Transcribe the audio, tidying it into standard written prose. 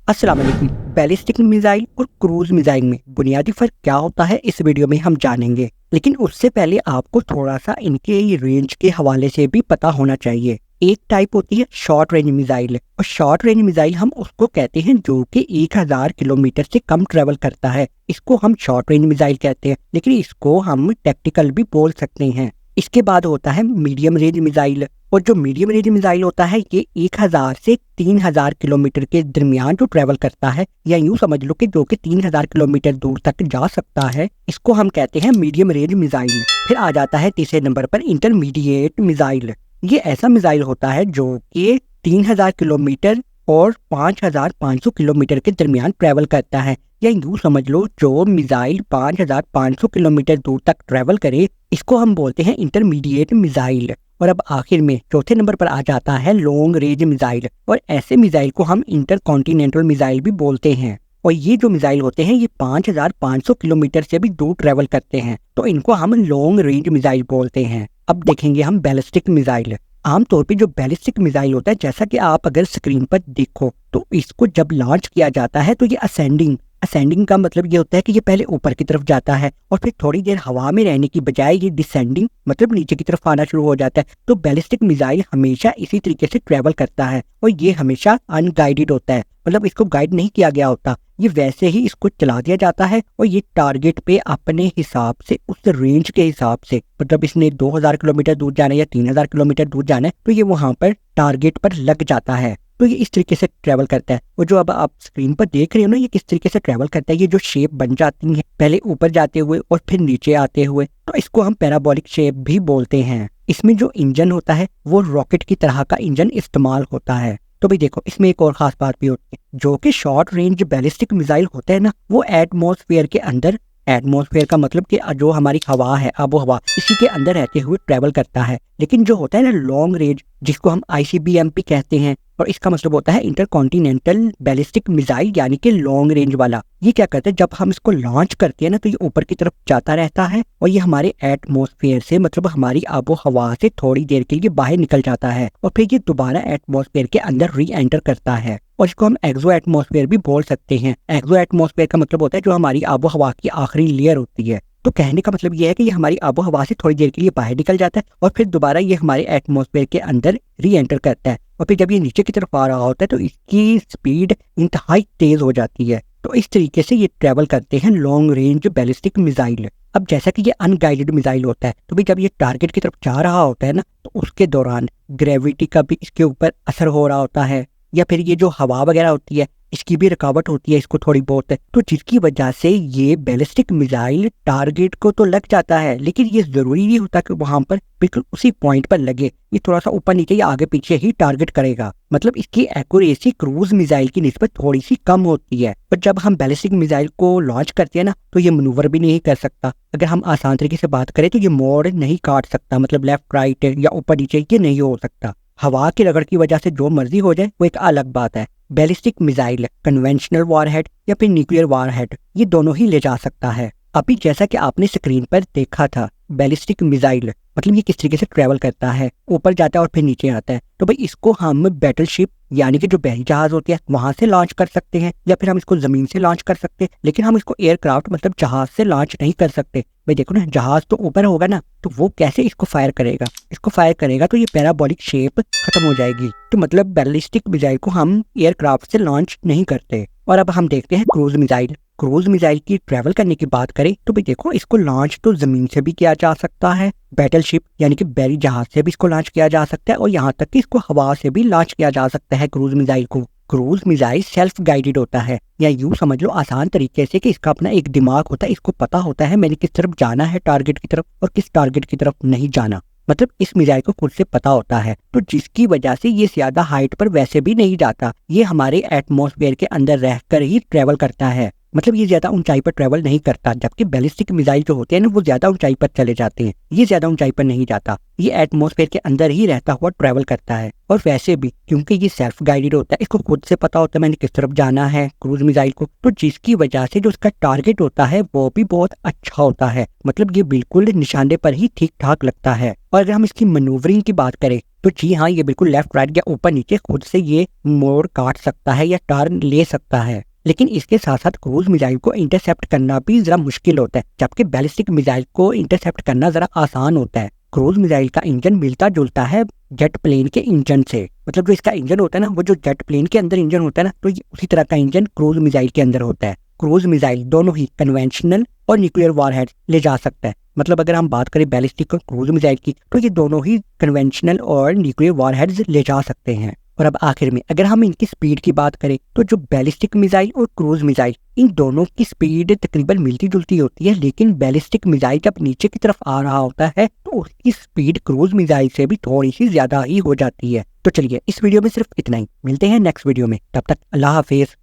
अस्सलाम वालेकुम। Ballistic missile और क्रूज मिसाइल में बुनियादी फर्क क्या होता है इस वीडियो में हम जानेंगे। लेकिन उससे पहले आपको थोड़ा सा इनके रेंज के हवाले से भी पता होना चाहिए। एक टाइप होती है शॉर्ट रेंज मिसाइल, और शॉर्ट रेंज मिसाइल हम उसको कहते हैं जो कि 1000 किलोमीटर से कम ट्रेवल करता है। इसको हम शॉर्ट रेंज मिसाइल कहते हैं, लेकिन इसको हम टैक्टिकल भी बोल सकते हैं। इसके बाद होता है मीडियम रेंज मिसाइल, और जो मीडियम रेंज मिसाइल होता है ये 1000 से 3000 किलोमीटर के दरमियान जो ट्रेवल करता है, या यूं समझ लो कि जो कि 3000 किलोमीटर दूर तक जा सकता है, इसको हम कहते हैं मीडियम रेंज मिसाइल। फिर आ जाता है तीसरे नंबर पर इंटरमीडिएट मिसाइल। ये ऐसा मिसाइल होता है जो कि 3000 किलोमीटर और 5500 किलोमीटर के दरमियान ट्रेवल करता है, या यूं समझ लो जो मिसाइल 5500 किलोमीटर दूर तक ट्रेवल करे इसको हम बोलते हैं इंटरमीडिएट मिसाइल। और अब आखिर में चौथे नंबर पर आ जाता है लॉन्ग रेंज मिसाइल, और ऐसे मिसाइल को हम इंटरकॉन्टिनेंटल मिसाइल भी बोलते हैं। और ये जो मिसाइल होते हैं ये 5500 किलोमीटर से भी दूर ट्रेवल करते हैं, तो इनको हम लॉन्ग रेंज मिसाइल बोलते हैं। अब देखेंगे हम बैलिस्टिक मिसाइल। आमतौर पे जो बैलिस्टिक मिसाइल होता है, जैसा कि आप अगर स्क्रीन पर देखो तो इसको जब लॉन्च किया जाता है तो ये असेंडिंग असेंडिंग का मतलब ये होता है कि ये पहले ऊपर की तरफ जाता है और फिर थोड़ी देर हवा में रहने की बजाय ये डिसेंडिंग मतलब नीचे की तरफ आना शुरू हो जाता है। तो बैलिस्टिक मिसाइल हमेशा इसी तरीके से ट्रेवल करता है, और ये हमेशा अनगाइडेड होता है, मतलब इसको गाइड नहीं किया गया होता। ये वैसे ही इसको चला दिया जाता है, और ये टारगेट पे अपने हिसाब से उस रेंज के हिसाब से, मतलब इसने 2000 किलोमीटर दूर जाना है या 3000 किलोमीटर दूर जाना है, तो ये वहां पर टारगेट पर लग जाता है। तो ये इस तरीके से ट्रेवल करता है। और जो अब आप स्क्रीन पर देख रहे हो ना, ये किस तरीके से ट्रेवल करता है, ये जो शेप बन जाती है पहले ऊपर जाते हुए और फिर नीचे आते हुए, तो इसको हम पैराबोलिक शेप भी बोलते हैं। इसमें जो इंजन होता है वो रॉकेट की तरह का इंजन इस्तेमाल होता है। तो भाई देखो, इसमें एक और खास बात भी होती है, जो कि शॉर्ट रेंज बैलिस्टिक मिसाइल होता है ना, वो एटमॉस्फेयर के अंदर, एटमॉस्फेयर का मतलब कि जो हमारी हवा है, आबो हवा, इसी के अंदर रहते हुए ट्रेवल करता है। लेकिन जो होता है ना लॉन्ग रेंज, जिसको हम ICBM कहते हैं, और इसका मतलब होता है इंटरकॉन्टिनेंटल बैलिस्टिक मिसाइल, यानी कि लॉन्ग रेंज वाला। ये क्या करते हैं, जब हम इसको लॉन्च करते हैं ना तो ये ऊपर की तरफ जाता रहता है, और ये हमारे एटमॉस्फेयर से, मतलब हमारी आबो हवा से थोड़ी देर के लिए बाहर निकल जाता है, और फिर ये दोबारा एटमॉस्फेयर के अंदर री एंटर करता है। और इसको हम एक्सो एटमॉस्फेयर भी बोल सकते हैं। एक्सो एटमॉस्फेयर का मतलब होता है जो हमारी आबो हवा की आखिरी लेयर होती है। तो कहने का मतलब ये है कि ये हमारी आबो हवा से थोड़ी देर के लिए बाहर निकल जाता है, और फिर दोबारा ये हमारे एटमॉस्फेयर के अंदर री एंटर करता है, और फिर जब ये नीचे की तरफ आ रहा होता है तो इसकी स्पीड इंतहाई तेज हो जाती है। तो इस तरीके से ये ट्रेवल करते हैं लॉन्ग रेंज बैलिस्टिक मिसाइल। अब जैसा कि ये अनगाइडेड मिसाइल होता है, तो भाई जब ये टारगेट की तरफ जा रहा होता है ना, तो उसके दौरान ग्रेविटी का भी इसके ऊपर असर हो रहा होता है, या फिर ये जो हवा वगैरह होती है इसकी भी रुकावट होती है इसको थोड़ी बहुत, तो जिसकी वजह से ये बैलिस्टिक मिसाइल टारगेट को तो लग जाता है, लेकिन ये जरूरी नहीं होता कि वहां पर बिल्कुल उसी पॉइंट पर लगे। ये थोड़ा सा ऊपर नीचे या आगे पीछे ही टारगेट करेगा, मतलब इसकी एक्यूरेसी क्रूज मिसाइल की निस्बत थोड़ी सी कम होती है। पर जब हम बैलिस्टिक मिसाइल को लॉन्च करते हैं ना, तो ये मनूवर भी नहीं कर सकता। अगर हम आसान तरीके से बात करें तो ये मोड़ नहीं काट सकता, मतलब लेफ्ट राइट या ऊपर नीचे ये नहीं हो सकता। हवा की रगड़ की वजह से जो मर्जी हो जाए वो एक अलग बात है। बैलिस्टिक मिसाइल कन्वेंशनल वॉरहेड या फिर न्यूक्लियर वॉरहेड, ये दोनों ही ले जा सकता है। अभी जैसा कि आपने स्क्रीन पर देखा था, बैलिस्टिक मिसाइल मतलब ये किस तरीके से ट्रेवल करता है, ऊपर जाता है और फिर नीचे आता है। तो भाई इसको हम बैटलशिप यानी कि जो बहरी जहाज होती है वहां से लॉन्च कर सकते हैं, या फिर हम इसको जमीन से लॉन्च कर सकते हैं, लेकिन हम इसको एयरक्राफ्ट मतलब जहाज से लॉन्च नहीं कर सकते। भाई देखो ना, जहाज तो ऊपर होगा ना, तो वो कैसे इसको फायर करेगा, इसको फायर करेगा तो ये पैराबोलिक शेप खत्म हो जाएगी। तो मतलब बैलिस्टिक मिसाइल को हम एयरक्राफ्ट से लॉन्च नहीं करते। और अब हम देखते हैं क्रूज मिसाइल। क्रूज मिसाइल की ट्रेवल करने की बात करें तो भाई देखो, इसको लॉन्च तो जमीन से भी किया जा सकता है, बैटलशिप यानी कि बहरी जहाज से भी इसको लॉन्च किया जा सकता है, और यहाँ तक कि इसको हवा से भी लॉन्च किया जा सकता है क्रूज मिसाइल को। क्रूज मिसाइल सेल्फ गाइडेड होता है, या यूं समझ लो आसान तरीके से कि इसका अपना एक दिमाग होता है, इसको पता होता है मैंने किस तरफ जाना है टारगेट की तरफ और किस टारगेट की तरफ नहीं जाना। मतलब इस मिसाइल को खुद से पता होता है, तो जिसकी वजह से ये ज्यादा हाइट पर वैसे भी नहीं जाता, ये हमारे एटमॉस्फेयर के अंदर रहकर ही ट्रेवल करता है। मतलब ये ज्यादा ऊंचाई पर ट्रेवल नहीं करता, जबकि बैलिस्टिक मिसाइल जो होते हैं ना वो ज्यादा ऊंचाई पर चले जाते हैं, ये ज्यादा ऊंचाई पर नहीं जाता, ये एटमॉस्फेयर के अंदर ही रहता हुआ ट्रेवल करता है। और वैसे भी क्योंकि ये सेल्फ गाइडेड होता है, इसको खुद से पता होता है मैंने किस तरफ जाना है क्रूज मिसाइल को, तो जिसकी वजह से जो उसका टारगेट होता है वो भी बहुत अच्छा होता है, मतलब ये बिल्कुल निशाने पर ही ठीक ठाक लगता है। और अगर हम इसकी मनूवरिंग की बात करें तो जी हाँ, ये बिल्कुल लेफ्ट राइट या ऊपर नीचे खुद से ये मोड़ काट सकता है या टर्न ले सकता है। लेकिन इसके साथ साथ क्रूज मिसाइल को इंटरसेप्ट करना भी जरा मुश्किल होता है, जबकि बैलिस्टिक मिसाइल को इंटरसेप्ट करना जरा आसान होता है। क्रूज मिसाइल का इंजन मिलता जुलता है जेट प्लेन के इंजन से, मतलब जो इसका इंजन होता है ना, वो जो जेट प्लेन के अंदर इंजन होता है ना, तो ये उसी तरह का इंजन क्रूज मिसाइल के अंदर होता है। क्रूज मिसाइल दोनों ही कन्वेंशनल और न्यूक्लियर वॉरहेड ले जा सकता है। मतलब अगर हम बात करें बैलिस्टिक और क्रूज मिसाइल की, तो ये दोनों ही कन्वेंशनल और न्यूक्लियर वॉरहेड्स ले जा सकते हैं। और अब आखिर में अगर हम इनकी स्पीड की बात करें, तो जो बैलिस्टिक मिसाइल और क्रूज मिसाइल, इन दोनों की स्पीड तकरीबन मिलती जुलती होती है, लेकिन बैलिस्टिक मिसाइल जब नीचे की तरफ आ रहा होता है तो उसकी स्पीड क्रूज मिसाइल से भी थोड़ी सी ज्यादा ही हो जाती है। तो चलिए, इस वीडियो में सिर्फ इतना ही। मिलते हैं नेक्स्ट वीडियो में, तब तक अल्लाह हाफिज।